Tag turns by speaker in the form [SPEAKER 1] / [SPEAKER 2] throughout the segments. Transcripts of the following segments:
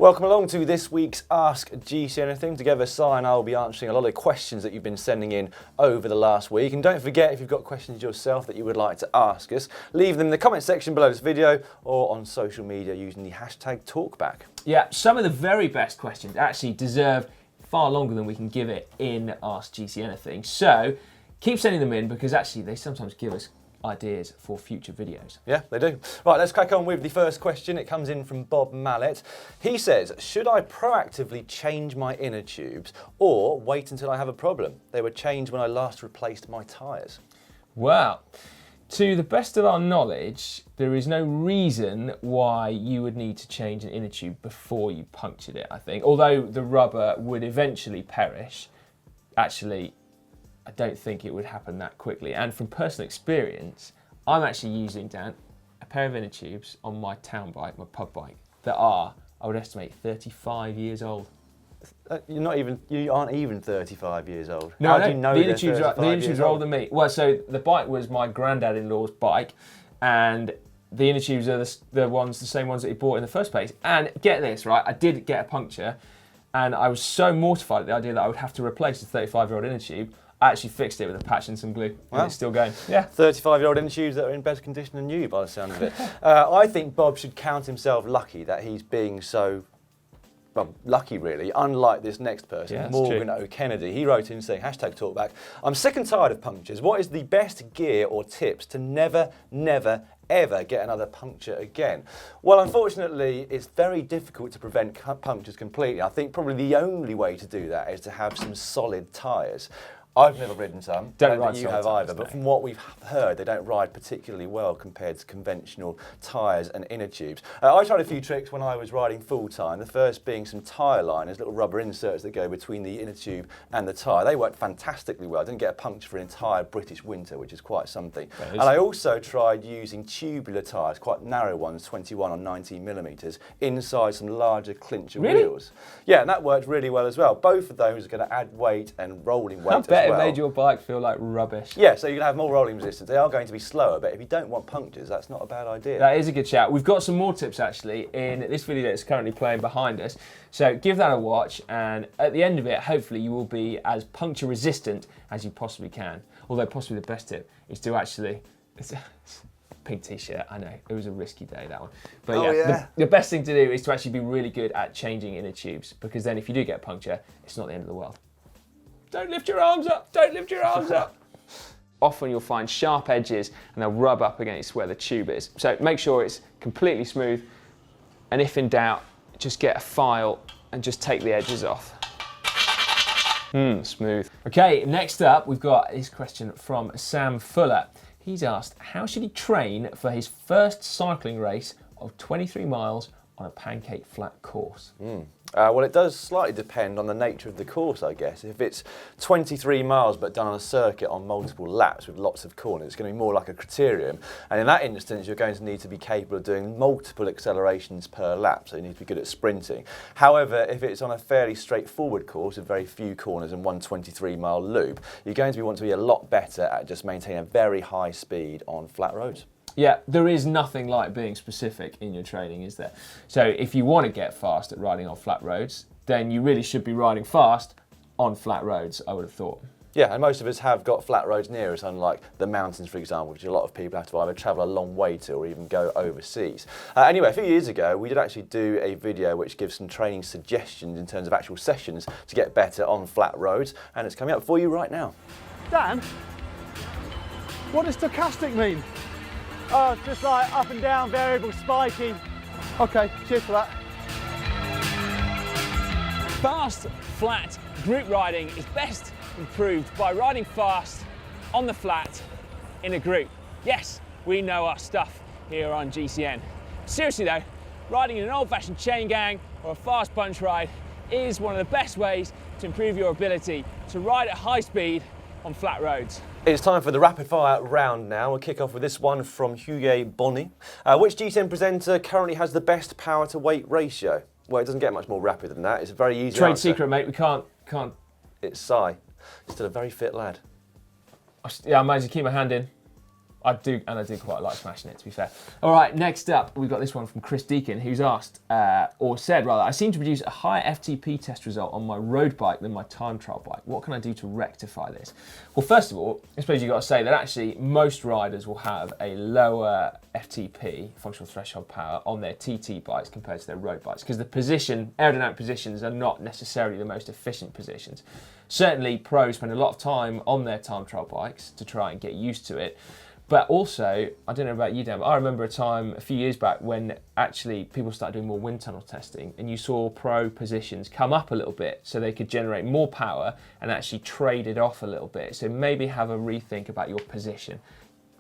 [SPEAKER 1] Welcome along to this week's Ask GCN Anything. Together, Si and I will be answering a lot of the questions that you've been sending in over the last week. And don't forget, if you've got questions yourself that you would like to ask us, leave them in the comment section below this video or on social media using the hashtag TalkBack.
[SPEAKER 2] Yeah, some of the very best questions actually deserve far longer than we can give it in Ask GCN Anything. So keep sending them in because actually they sometimes give us ideas for future videos.
[SPEAKER 1] Yeah, they do. Right, let's crack on with the first question. It comes in from Bob Mallet. He says, should I proactively change my inner tubes or wait until I have a problem? They were changed when I last replaced my tyres.
[SPEAKER 2] Well, to the best of our knowledge, there is no reason why you would need to change an inner tube before you punctured it, I think. Although the rubber would eventually perish, actually, I don't think it would happen that quickly. And from personal experience, I'm actually using, Dan, a pair of inner tubes on my town bike, my pub bike, that are, I would estimate, 35 years old.
[SPEAKER 1] You aren't even 35 years old.
[SPEAKER 2] No,
[SPEAKER 1] How do you know
[SPEAKER 2] the inner tubes are older than me. Well, so the bike was my granddad-in-law's bike, and the inner tubes are the same ones that he bought in the first place. And get this, right, I did get a puncture, and I was so mortified at the idea that I would have to replace the 35-year-old inner tube. I actually fixed it with a patch and some glue, and it's still going. Yeah.
[SPEAKER 1] 35-year-old inner tubes that are in better condition than you, by the sound of it. I think Bob should count himself lucky that he's being so, well, lucky really, unlike this next person, Morgan O'Kennedy. He wrote in saying, hashtag TalkBack, I'm sick and tired of punctures. What is the best gear or tips to never, ever get another puncture again? Well, unfortunately, it's very difficult to prevent punctures completely. I think probably the only way to do that is to have some solid tyres. I've never ridden some,
[SPEAKER 2] don't ride
[SPEAKER 1] you have either, but from what we've heard, they don't ride particularly well compared to conventional tyres and inner tubes. I tried a few tricks when I was riding full-time, the first being some tyre liners, little rubber inserts that go between the inner tube and the tyre. They worked fantastically well. I didn't get a puncture for an entire British winter, which is quite something. And I also tried using tubular tyres, quite narrow ones, 21 on 19mm, inside some larger clincher wheels. Yeah, and that worked really well as well. Both of those are going to add weight and rolling weight as well.
[SPEAKER 2] It made your bike feel like rubbish.
[SPEAKER 1] Yeah, so you're going to have more rolling resistance. They are going to be slower, but if you don't want punctures, that's not a bad idea.
[SPEAKER 2] That is a good shout. We've got some more tips actually in this video that's currently playing behind us. So give that a watch, and at the end of it, hopefully you will be as puncture resistant as you possibly can. Although possibly the best tip is to actually, it's a pink t-shirt, I know, it was a risky day, that one. But the best thing to do is to actually be really good at changing inner tubes, because then if you do get a puncture, it's not the end of the world. Don't lift your arms up, don't lift your arms up. Often you'll find sharp edges and they'll rub up against where the tube is. So make sure it's completely smooth, and if in doubt, just get a file and just take the edges off. Smooth. Okay, next up we've got this question from Sam Fuller. He's asked, how should he train for his first cycling race of 23 miles on a pancake flat course?
[SPEAKER 1] Well, it does slightly depend on the nature of the course, I guess. If it's 23 miles but done on a circuit on multiple laps with lots of corners, it's going to be more like a criterium. And in that instance, you're going to need to be capable of doing multiple accelerations per lap, so you need to be good at sprinting. However, if it's on a fairly straightforward course with very few corners and one 23-mile loop, you're going to want to be a lot better at just maintaining a very high speed on flat roads.
[SPEAKER 2] Yeah, there is nothing like being specific in your training, is there? So if you want to get fast at riding on flat roads, then you really should be riding fast on flat roads, I would have thought.
[SPEAKER 1] Yeah, and most of us have got flat roads near us, unlike the mountains, for example, which a lot of people have to either travel a long way to or even go overseas. Anyway, a few years ago, we did actually do a video which gives some training suggestions in terms of actual sessions to get better on flat roads, and it's coming up for you right now.
[SPEAKER 3] Dan, what does stochastic mean? Oh, it's just like up and down, variable, spiky. Okay, cheers for that.
[SPEAKER 4] Fast, flat group riding is best improved by riding fast on the flat in a group. Yes, we know our stuff here on GCN. Seriously though, riding in an old-fashioned chain gang or a fast bunch ride is one of the best ways to improve your ability to ride at high speed on flat roads.
[SPEAKER 1] It's time for the rapid fire round now. We'll kick off with this one from Hugo Bonny. Which GCN presenter currently has the best power to weight ratio? Well, it doesn't get much more rapid than that. It's a very easy
[SPEAKER 2] Trade
[SPEAKER 1] answer.
[SPEAKER 2] secret, mate, we can't.
[SPEAKER 1] It's Si. Still a very fit lad.
[SPEAKER 2] Yeah, I managed to keep my hand in. I do quite like smashing it, to be fair. All right, next up, we've got this one from Chris Deacon, who's asked, or said rather, I seem to produce a higher FTP test result on my road bike than my time trial bike. What can I do to rectify this? Well, first of all, I suppose you've got to say that actually most riders will have a lower FTP, functional threshold power, on their TT bikes compared to their road bikes, because the aerodynamic positions are not necessarily the most efficient positions. Certainly, pros spend a lot of time on their time trial bikes to try and get used to it. But also, I don't know about you, Dan, but I remember a time a few years back when actually people started doing more wind tunnel testing and you saw pro positions come up a little bit so they could generate more power and actually trade it off a little bit. So maybe have a rethink about your position.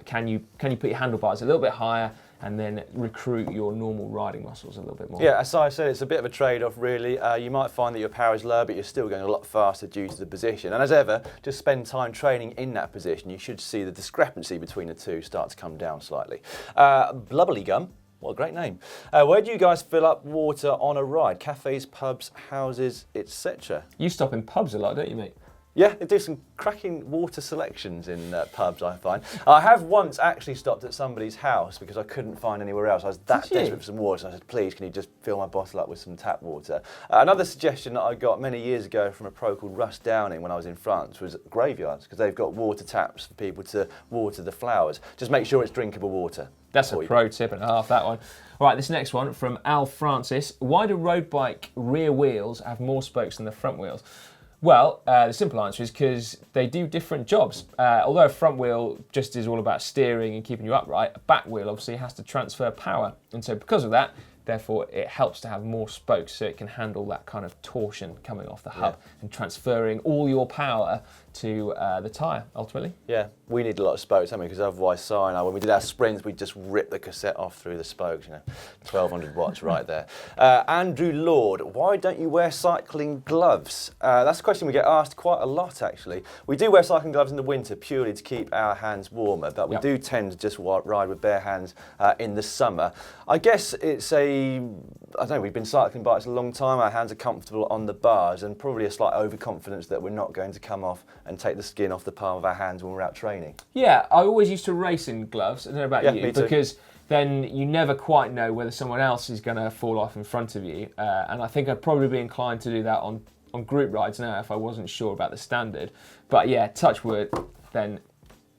[SPEAKER 2] Can you put your handlebars a little bit higher and then recruit your normal riding muscles a little bit more?
[SPEAKER 1] Yeah, as I said, it's a bit of a trade-off really. You might find that your power is low, but you're still going a lot faster due to the position. And as ever, just spend time training in that position. You should see the discrepancy between the two start to come down slightly. Blubbly Gum, what a great name. Where do you guys fill up water on a ride? Cafes, pubs, houses, etc.?
[SPEAKER 2] You stop in pubs a lot, don't you, mate?
[SPEAKER 1] Yeah, they do some cracking water selections in pubs, I find. I have once actually stopped at somebody's house because I couldn't find anywhere else. I was that desperate for some water, so I said, please, can you just fill my bottle up with some tap water? Another suggestion that I got many years ago from a pro called Russ Downing when I was in France was graveyards, because they've got water taps for people to water the flowers. Just make sure it's drinkable water.
[SPEAKER 2] That's a pro tip and a half, that one. All right, this next one from Al Francis. Why do road bike rear wheels have more spokes than the front wheels? Well, the simple answer is because they do different jobs. Although a front wheel just is all about steering and keeping you upright, a back wheel obviously has to transfer power. And so because of that, therefore it helps to have more spokes so it can handle that kind of torsion coming off the hub and transferring all your power to the tyre, ultimately.
[SPEAKER 1] Yeah, we need a lot of spokes, don't we? Because otherwise, Si and I, when we did our sprints, we'd just rip the cassette off through the spokes, 1,200 watts right there. Andrew Lord, why don't you wear cycling gloves? That's a question we get asked quite a lot, actually. We do wear cycling gloves in the winter purely to keep our hands warmer, but we do tend to just ride with bare hands in the summer. I guess it's I don't know, we've been cycling bikes a long time, our hands are comfortable on the bars, and probably a slight overconfidence that we're not going to come off and take the skin off the palm of our hands when we're out training. Yeah,
[SPEAKER 2] I always used to race in gloves, I don't know about you, because then you never quite know whether someone else is going to fall off in front of you, and I think I'd probably be inclined to do that on group rides now if I wasn't sure about the standard. But yeah, touch wood, then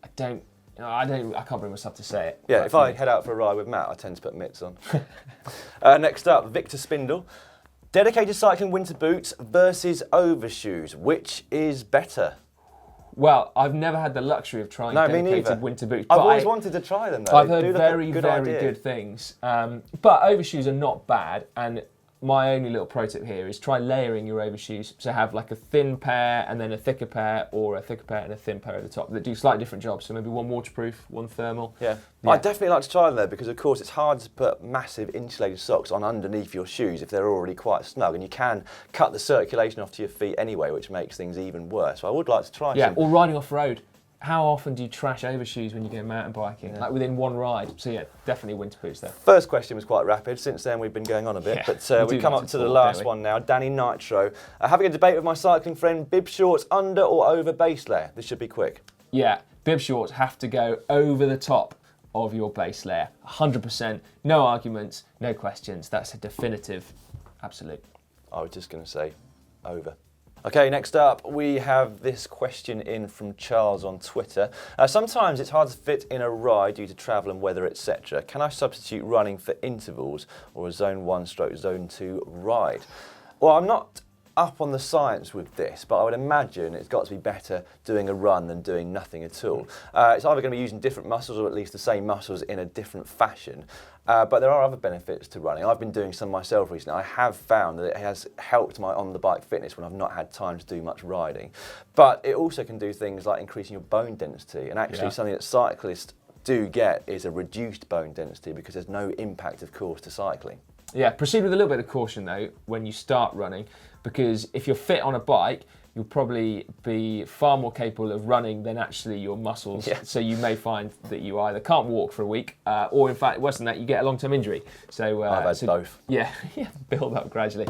[SPEAKER 2] I can't bring myself to say it.
[SPEAKER 1] Yeah, if I head out for a ride with Matt, I tend to put mitts on. Next up, Victor Spindle. Dedicated cycling winter boots versus overshoes. Which is better?
[SPEAKER 2] Well, I've never had the luxury of trying dedicated winter boots.
[SPEAKER 1] I've always wanted to try them though.
[SPEAKER 2] I've heard very good things. But overshoes are not bad, and my only little pro tip here is try layering your overshoes. So have like a thin pair and then a thicker pair, or a thicker pair and a thin pair at the top that do slightly different jobs. So maybe one waterproof, one thermal.
[SPEAKER 1] Yeah. I'd definitely like to try them though, because of course it's hard to put massive insulated socks on underneath your shoes if they're already quite snug, and you can cut the circulation off to your feet anyway, which makes things even worse. So I would like to try some.
[SPEAKER 2] Yeah, or riding off road. How often do you trash overshoes when you go mountain biking? Like within one ride. So yeah, definitely winter boots there.
[SPEAKER 1] First question was quite rapid. Since then we've been going on a bit, but we come up to the last one now. Danny Nitro. Having a debate with my cycling friend, Bib-Shorts under or over base layer? This should be quick.
[SPEAKER 2] Yeah, Bib-Shorts have to go over the top of your base layer. 100%, no arguments, no questions. That's a definitive absolute.
[SPEAKER 1] I was just going to say over. Okay, next up we have this question in from Charles on Twitter. Sometimes it's hard to fit in a ride due to travel and weather, etc. Can I substitute running for intervals or a zone 1/zone 2 ride? Well, I'm not up on the science with this, but I would imagine it's got to be better doing a run than doing nothing at all. It's either going to be using different muscles or at least the same muscles in a different fashion. But there are other benefits to running. I've been doing some myself recently. I have found that it has helped my on-the-bike fitness when I've not had time to do much riding. But it also can do things like increasing your bone density, and actually something that cyclists do get is a reduced bone density because there's no impact, of course, to cycling.
[SPEAKER 2] Yeah, proceed with a little bit of caution though when you start running, because if you're fit on a bike, you'll probably be far more capable of running than actually your muscles. Yeah. So you may find that you either can't walk for a week, or in fact, worse than that, you get a long-term injury. So
[SPEAKER 1] I've had both.
[SPEAKER 2] Yeah, build up gradually.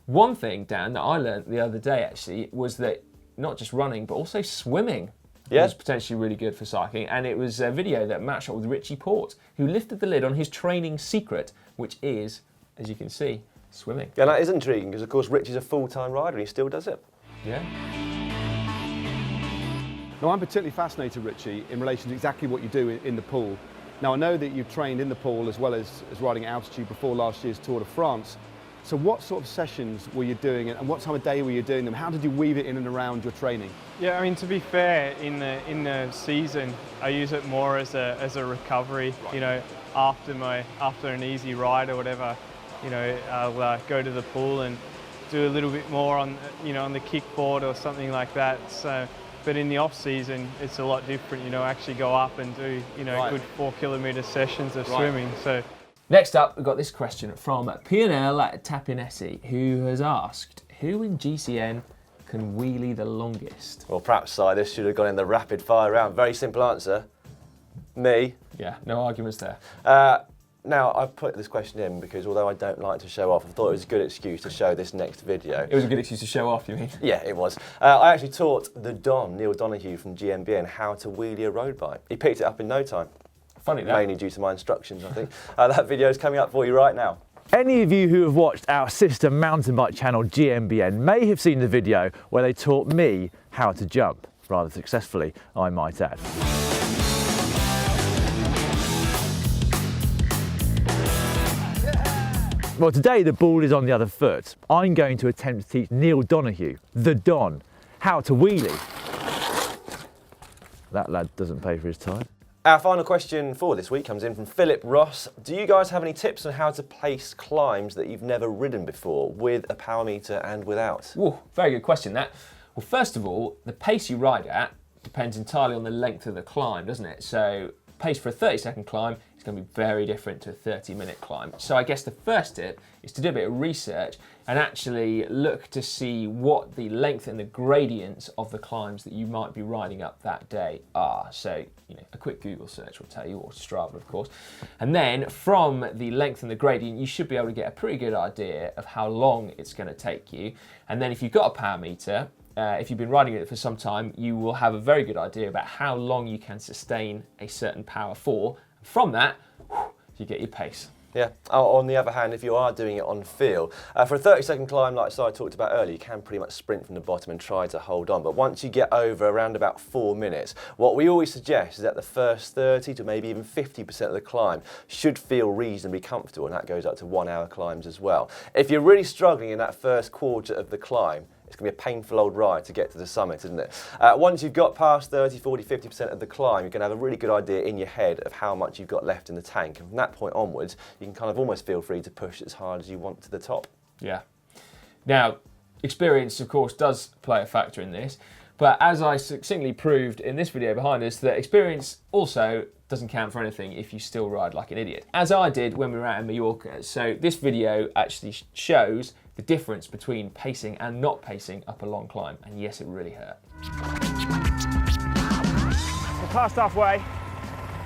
[SPEAKER 2] One thing, Dan, that I learned the other day actually was that not just running, but also swimming
[SPEAKER 1] Yeah.
[SPEAKER 2] It was potentially really good for cycling, and it was a video that Matt shot with Richie Port, who lifted the lid on his training secret, which is, as you can see, swimming.
[SPEAKER 1] Yeah, that is intriguing because, of course, Richie's a full-time rider and he still does it.
[SPEAKER 2] Yeah.
[SPEAKER 3] Now, I'm particularly fascinated, Richie, in relation to exactly what you do in the pool. Now, I know that you've trained in the pool as well as riding at altitude before last year's Tour de France. So what sort of sessions were you doing and what time of day were you doing them? How did you weave it in and around your training?
[SPEAKER 5] Yeah, I mean, to be fair, in the season, I use it more as a recovery. You know, after an easy ride or whatever, you know, I'll go to the pool and do a little bit more on the kickboard or something like that. So, but in the off season, it's a lot different. You know, actually go up and do good 4 kilometre sessions of swimming. So.
[SPEAKER 2] Next up, we've got this question from P&L Tapinesi, who has asked, who in GCN can wheelie the longest?
[SPEAKER 1] Well, perhaps, Si, this should have gone in the rapid fire round. Very simple answer. Me.
[SPEAKER 2] Yeah, no arguments there.
[SPEAKER 1] Now, I've put this question in because although I don't like to show off, I thought it was a good excuse to show this next video.
[SPEAKER 2] It was a good excuse to show off, you mean?
[SPEAKER 1] Yeah, it was. I actually taught the Don, Neil Donoghue from GMBN, how to wheelie a road bike. He picked it up in no time.
[SPEAKER 2] Funny that.
[SPEAKER 1] Mainly due to my instructions, I think. That video is coming up for you right now.
[SPEAKER 6] Any of you who have watched our sister mountain bike channel GMBN may have seen the video where they taught me how to jump, rather successfully, I might add. Well, today the ball is on the other foot. I'm going to attempt to teach Neil Donoghue, the Don, how to wheelie. That lad doesn't pay for his time.
[SPEAKER 1] Our final question for this week comes in from Philip Ross. Do you guys have any tips on how to pace climbs that you've never ridden before, with a power meter and without?
[SPEAKER 2] Ooh, very good question, that. Well, first of all, the pace you ride at depends entirely on the length of the climb, doesn't it? So, pace for a 30-second climb is going to be very different to a 30-minute climb. So I guess the first tip is to do a bit of research and actually look to see what the length and the gradients of the climbs that you might be riding up that day are. So, a quick Google search will tell you, or Strava, of course. And then from the length and the gradient, you should be able to get a pretty good idea of how long it's going to take you. And then if you've got a power meter, if you've been riding it for some time, you will have a very good idea about how long you can sustain a certain power for. From that, you get your pace.
[SPEAKER 1] Yeah. On the other hand, if you are doing it on feel, for a 30-second climb, like I talked about earlier, you can pretty much sprint from the bottom and try to hold on. But once you get over around about 4 minutes, what we always suggest is that the first 30 to maybe even 50% of the climb should feel reasonably comfortable, and that goes up to 1 hour climbs as well. If you're really struggling in that first quarter of the climb, it's going to be a painful old ride to get to the summit, isn't it? Once you've got past 30, 40, 50% of the climb, you're going to have a really good idea in your head of how much you've got left in the tank. And from that point onwards, you can kind of almost feel free to push as hard as you want to the top.
[SPEAKER 2] Yeah. Now, experience, of course, does play a factor in this. But as I succinctly proved in this video behind us, that experience also doesn't count for anything if you still ride like an idiot, as I did when we were out in Mallorca. So this video actually shows the difference between pacing and not pacing up a long climb, and yes, it really hurt.
[SPEAKER 5] We're past halfway,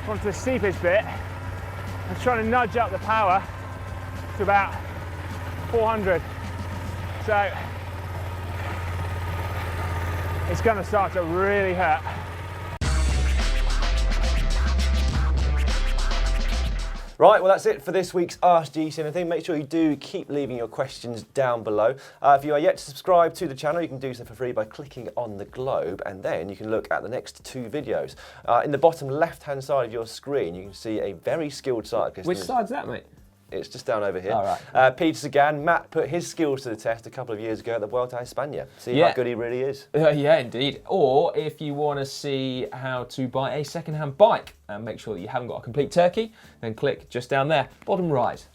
[SPEAKER 5] onto the steepest bit. I'm trying to nudge up the power to about 400. So it's going to start to really hurt.
[SPEAKER 1] Right, well that's it for this week's Ask GCN Anything. Make sure you do keep leaving your questions down below. If you are yet to subscribe to the channel, you can do so for free by clicking on the globe, and then you can look at the next 2 videos. In the bottom left-hand side of your screen, you can see a very skilled cyclist.
[SPEAKER 2] Which side's that, mate?
[SPEAKER 1] It's just down over here.
[SPEAKER 2] Oh, right.
[SPEAKER 1] Peter Sagan, Matt put his skills to the test a couple of years ago at the Vuelta a España. See how good he really is.
[SPEAKER 2] Yeah, indeed. Or if you want to see how to buy a second-hand bike and make sure that you haven't got a complete turkey, then click just down there, bottom right.